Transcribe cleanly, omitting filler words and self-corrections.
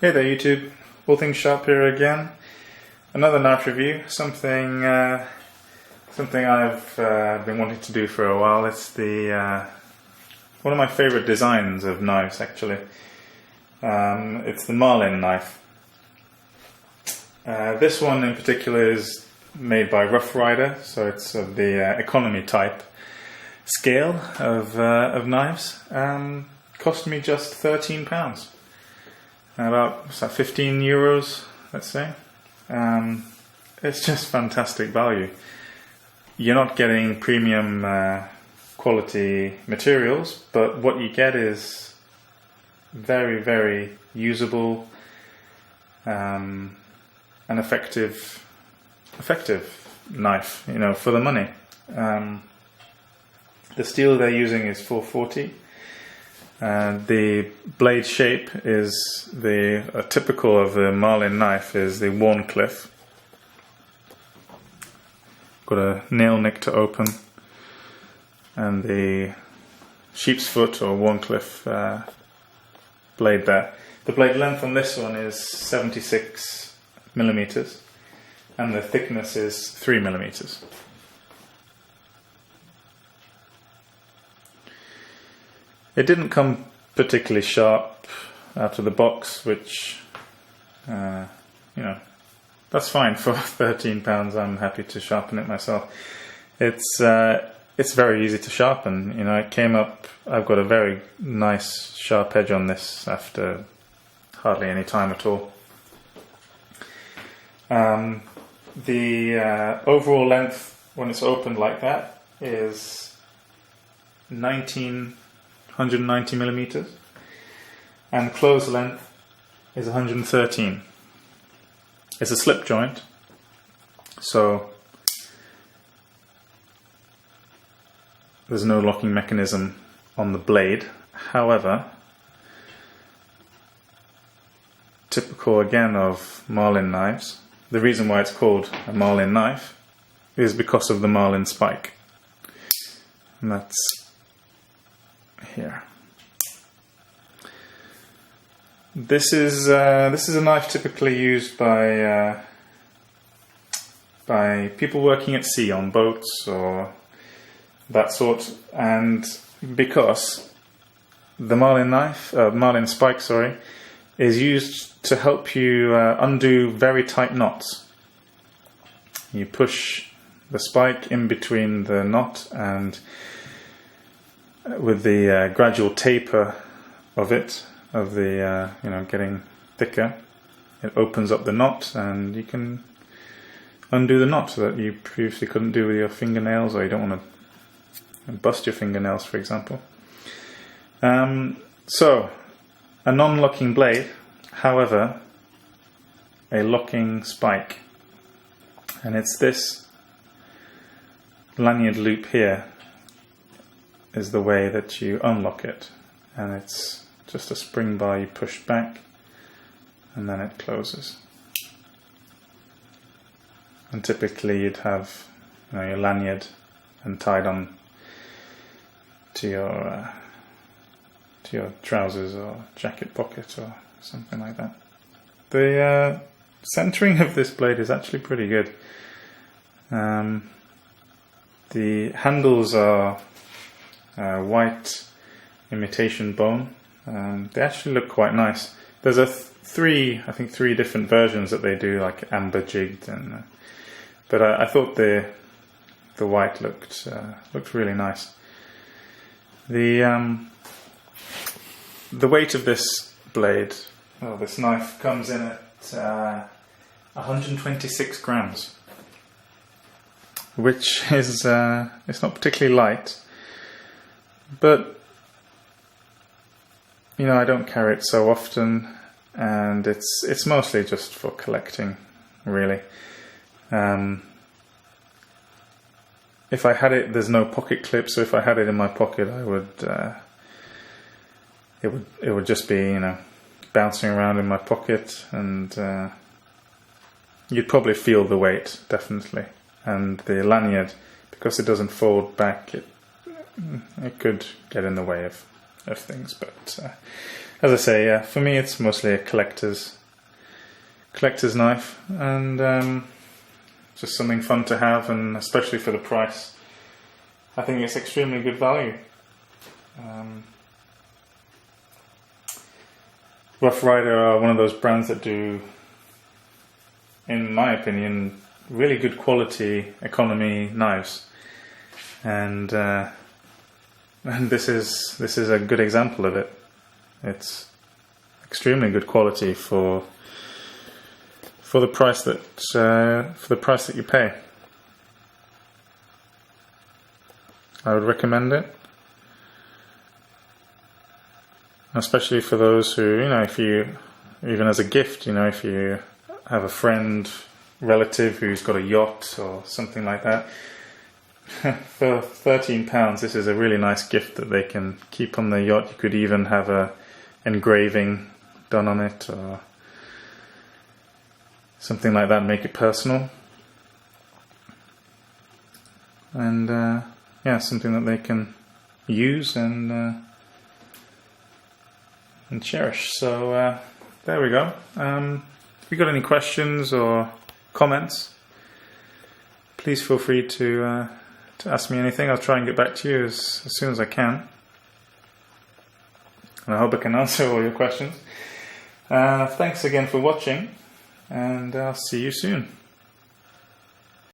Hey there YouTube, All Things Sharp here again. Another knife review, something I've been wanting to do for a while. It's the one of my favourite designs of knives actually. It's the Marlin knife. This one in particular is made by Rough Rider, so it's of the economy type scale of knives. Cost me just £13. About, what's that, 15 euros, let's say. It's just fantastic value. You're not getting premium quality materials, but what you get is very, very usable and effective knife, you know, for the money. The steel they're using is 440. The blade shape is typical of the Marlin knife is the Warncliffe. Got a nail nick to open, and the sheep's foot or Warncliffe blade there. The blade length on this one is 76 millimeters, and the thickness is 3 millimeters. It didn't come particularly sharp out of the box, which, you know, that's fine for £13. I'm happy to sharpen it myself. It's very easy to sharpen. You know, it came up. I've got a very nice sharp edge on this after hardly any time at all. The overall length when it's opened like that is 190 millimeters, and close length is 113. It's a slip joint, so there's no locking mechanism on the blade. However, typical again of Marlin knives, the reason why it's called a Marlin knife is because of the Marlin spike, and that's here. This is a knife typically used by people working at sea on boats or that sort, and because the Marlin spike, is used to help you undo very tight knots. You push the spike in between the knot, and with the gradual taper of the getting thicker, it opens up the knot, and you can undo the knot that you previously couldn't do with your fingernails, or you don't want to bust your fingernails, for example. So, a non-locking blade, however, a locking spike, and it's this lanyard loop here is the way that you unlock it, and it's just a spring bar you push back and then it closes. And typically you'd have, you know, your lanyard and tied on to your trousers or jacket pocket or something like that. The centering of this blade is actually pretty good. The handles are white imitation bone. They actually look quite nice. There's I think three different versions that they do, like amber jigged, but I thought the white looked really nice. The weight of this blade, this knife, comes in at 126 grams, which is it's not particularly light. But, you know, I don't carry it so often, and it's mostly just for collecting, really. If I had it, there's no pocket clip, so if I had it in my pocket, I would it would just be, you know, bouncing around in my pocket, and you'd probably feel the weight, definitely. And the lanyard, because it doesn't fold back, it could get in the way of things, but as I say, yeah, for me it's mostly a collector's knife, and just something fun to have, and especially for the price, I think it's extremely good value. Rough Rider are one of those brands that do, in my opinion, really good quality economy knives, and this is a good example of it. It's extremely good quality for the price that you pay. I would recommend it, especially for those who, if you, even as a gift, if you have a friend, relative who's got a yacht or something like that. For £13, this is a really nice gift that they can keep on the yacht. You could even have a engraving done on it or something like that, make it personal. And yeah, something that they can use and cherish. So there we go. If you got any questions or comments, please feel free to ask me anything. I'll try and get back to you as soon as I can. And I hope I can answer all your questions. Thanks again for watching, and I'll see you soon.